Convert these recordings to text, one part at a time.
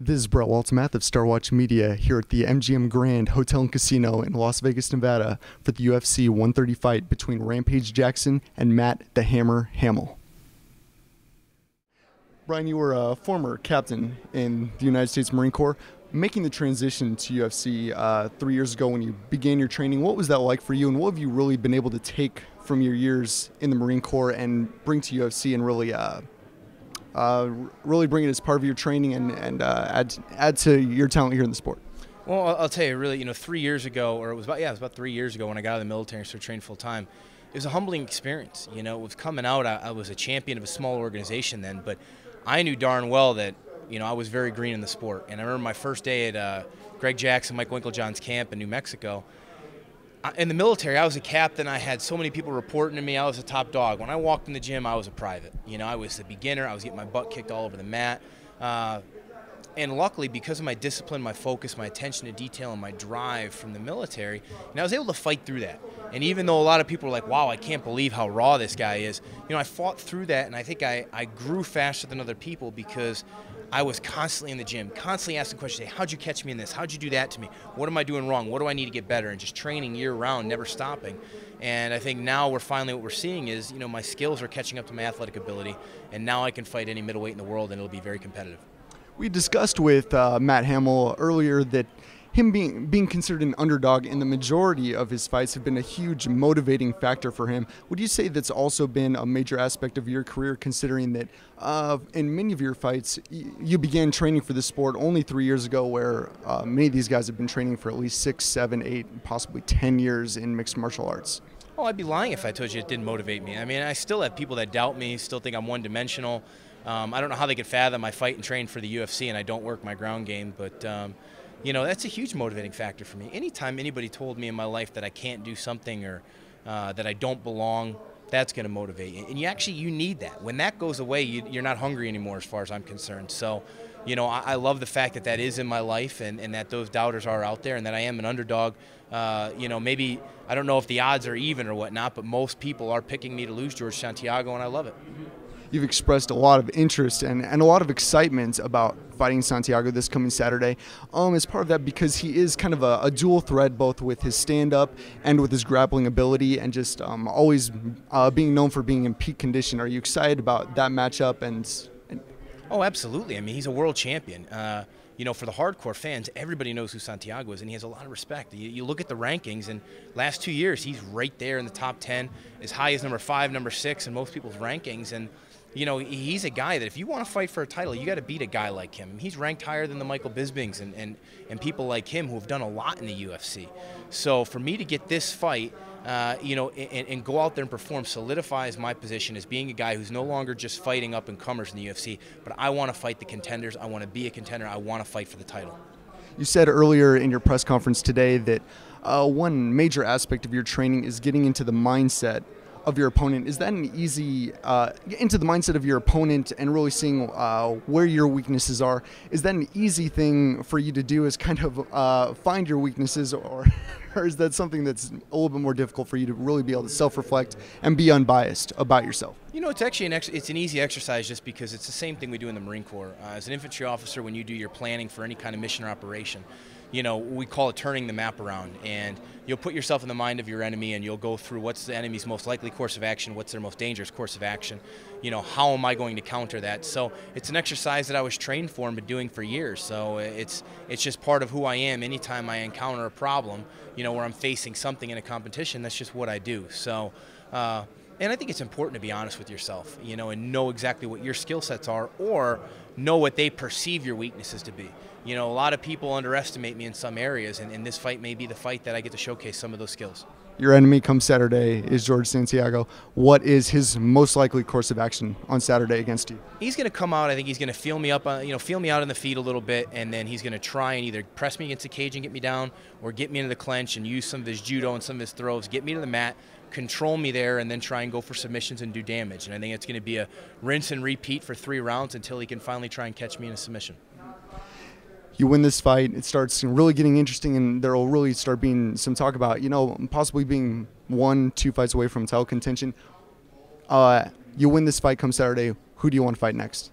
This is Brett Waltemath of Star Watch Media here at the MGM Grand Hotel and Casino in Las Vegas, Nevada for the UFC 130 fight between Rampage Jackson and Matt the Hammer Hamill. Brian, you were a former captain in the United States Marine Corps. Making the transition to UFC 3 years ago when you began your training, what was that like for you, and what have you really been able to take from your years in the Marine Corps and bring to UFC and really bring it as part of your training and add to your talent here in the sport? Well, I'll tell you, really, 3 years ago, or it was about 3 years ago when I got out of the military and started training full time. It was a humbling experience. It was coming out. I was a champion of a small organization then, but I knew darn well that I was very green in the sport. And I remember my first day at Greg Jackson, Mike Winklejohn's camp in New Mexico. In the military, I was a captain. I had so many people reporting to me. I was a top dog. When I walked in the gym, I was a private. I was a beginner. I was getting my butt kicked all over the mat. And luckily, because of my discipline, my focus, my attention to detail, and my drive from the military, I was able to fight through that. And even though a lot of people were like, wow, I can't believe how raw this guy is, I fought through that, and I think I grew faster than other people because I was constantly in the gym, constantly asking questions. Hey, how'd you catch me in this? How'd you do that to me? What am I doing wrong? What do I need to get better? And just training year-round, never stopping. And I think now what we're seeing is, my skills are catching up to my athletic ability, and now I can fight any middleweight in the world, and it'll be very competitive. We discussed with Matt Hamill earlier that him being considered an underdog in the majority of his fights have been a huge motivating factor for him. Would you say that's also been a major aspect of your career, considering that in many of your fights you began training for this sport only 3 years ago, where many of these guys have been training for at least 6, 7, 8, possibly 10 years in mixed martial arts? Oh, I'd be lying if I told you it didn't motivate me. I mean, I still have people that doubt me, still think I'm one-dimensional. I don't know how they could fathom I fight and train for the UFC and I don't work my ground game, but that's a huge motivating factor for me. Anytime anybody told me in my life that I can't do something or that I don't belong, that's going to motivate you. And you need that. When that goes away, you're not hungry anymore as far as I'm concerned. So, I love the fact that that is in my life and that those doubters are out there and that I am an underdog. Maybe, I don't know if the odds are even or whatnot, but most people are picking me to lose Jorge Santiago, and I love it. You've expressed a lot of interest and a lot of excitement about fighting Santiago this coming Saturday. As part of that, because he is kind of a dual threat, both with his stand-up and with his grappling ability, and just always being known for being in peak condition. Are you excited about that matchup? Oh, absolutely. I mean, he's a world champion. For the hardcore fans, everybody knows who Santiago is, and he has a lot of respect. You look at the rankings, and last 2 years, he's right there in the top 10, as high as number 5, number 6 in most people's rankings. And he's a guy that if you want to fight for a title, you got to beat a guy like him. He's ranked higher than the Michael Bispings and people like him who have done a lot in the UFC. So for me to get this fight, and go out there and perform solidifies my position as being a guy who's no longer just fighting up-and-comers in the UFC, but I want to fight the contenders. I want to be a contender. I want to fight for the title. You said earlier in your press conference today that one major aspect of your training is getting into the mindset of your opponent. Is that an easy into the mindset of your opponent and really seeing where your weaknesses are? Is that an easy thing for you to do, is kind of find your weaknesses, or is that something that's a little bit more difficult for you to really be able to self-reflect and be unbiased about yourself? It's actually it's an easy exercise just because it's the same thing we do in the Marine Corps. As an infantry officer, when you do your planning for any kind of mission or operation, we call it turning the map around, and you'll put yourself in the mind of your enemy and you'll go through what's the enemy's most likely course of action, what's their most dangerous course of action, how am I going to counter that? So it's an exercise that I was trained for and been doing for years. So it's just part of who I am. Anytime I encounter a problem, where I'm facing something in a competition, that's just what I do. So, and I think it's important to be honest with yourself, and know exactly what your skill sets are, or know what they perceive your weaknesses to be. A lot of people underestimate me in some areas, and this fight may be the fight that I get to showcase some of those skills. Your enemy come Saturday is Jorge Santiago. What is his most likely course of action on Saturday against you? He's going to come out. I think he's going to feel me up, feel me out in the feet a little bit, and then he's going to try and either press me against the cage and get me down, or get me into the clinch and use some of his judo and some of his throws, get me to the mat, control me there, and then try and go for submissions and do damage. And I think it's going to be a rinse and repeat for 3 rounds until he can finally try and catch me in a submission. You win this fight, it starts really getting interesting, and there will really start being some talk about, possibly being 1-2 fights away from title contention. You win this fight come Saturday, who do you want to fight next?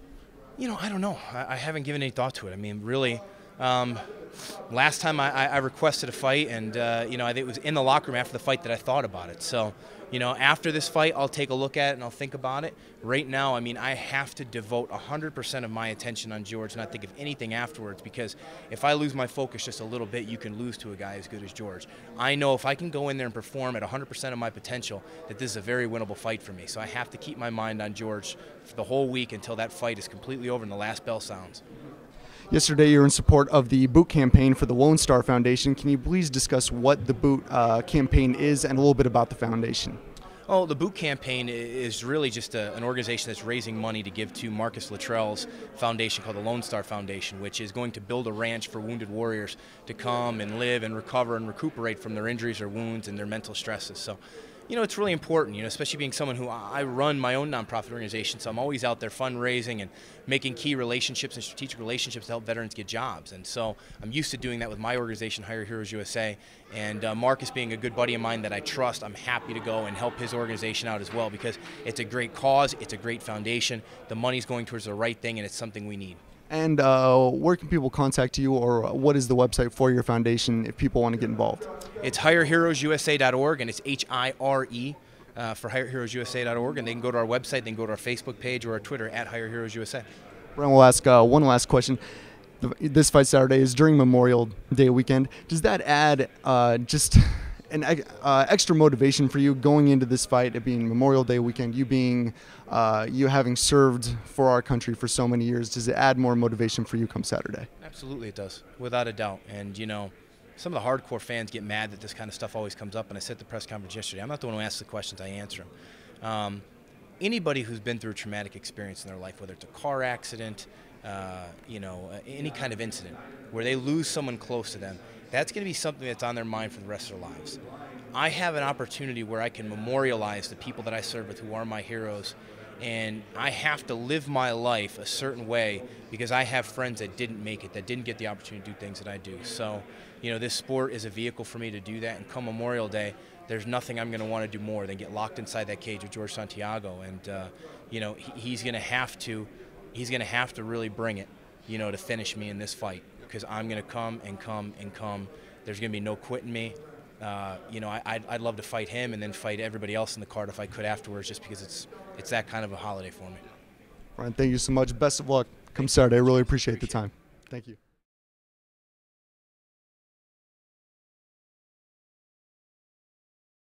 I don't know. I haven't given any thought to it. I mean, really, last time I requested a fight, and I think it was in the locker room after the fight that I thought about it. So, after this fight, I'll take a look at it and I'll think about it. Right now, I mean, I have to devote 100% of my attention on George and not think of anything afterwards, because if I lose my focus just a little bit, you can lose to a guy as good as George. I know if I can go in there and perform at 100% of my potential, that this is a very winnable fight for me. So I have to keep my mind on George for the whole week until that fight is completely over and the last bell sounds. Yesterday, you were in support of the boot campaign for the Lone Star Foundation. Can you please discuss what the boot campaign is and a little bit about the foundation? Oh, the boot campaign is really just an organization that's raising money to give to Marcus Luttrell's foundation called the Lone Star Foundation, which is going to build a ranch for wounded warriors to come and live and recover and recuperate from their injuries or wounds and their mental stresses. So, it's really important, especially being someone who I run my own nonprofit organization, so I'm always out there fundraising and making key relationships and strategic relationships to help veterans get jobs. And so I'm used to doing that with my organization, Hire Heroes USA. And Marcus being a good buddy of mine that I trust, I'm happy to go and help his organization out as well, because it's a great cause, it's a great foundation, the money's going towards the right thing, and it's something we need. And where can people contact you, or what is the website for your foundation if people want to get involved? It's hireheroesusa.org, and it's HIRE for hireheroesusa.org, and they can go to our website, they can go to our Facebook page or our Twitter at hireheroesusa. Brian, we'll ask one last question. This fight Saturday is during Memorial Day weekend. Does that add just an extra motivation for you going into this fight, it being Memorial Day weekend, you having served for our country for so many years? Does it add more motivation for you come Saturday? Absolutely it does, without a doubt. And some of the hardcore fans get mad that this kind of stuff always comes up, and I said at the press conference yesterday, I'm not the one who asks the questions, I answer them. Anybody who's been through a traumatic experience in their life, whether it's a car accident, any kind of incident where they lose someone close to them, that's going to be something that's on their mind for the rest of their lives. I have an opportunity where I can memorialize the people that I serve with who are my heroes, and I have to live my life a certain way because I have friends that didn't make it, that didn't get the opportunity to do things that I do. So, this sport is a vehicle for me to do that, and come Memorial Day, there's nothing I'm going to want to do more than get locked inside that cage with Jorge Santiago, and he's going to have to really bring it, to finish me in this fight, because I'm going to come and come and come. There's going to be no quitting me. I'd love to fight him and then fight everybody else in the card if I could afterwards, just because it's that kind of a holiday for me. Ryan, thank you so much. Best of luck come Saturday. I really appreciate the time. Thank you.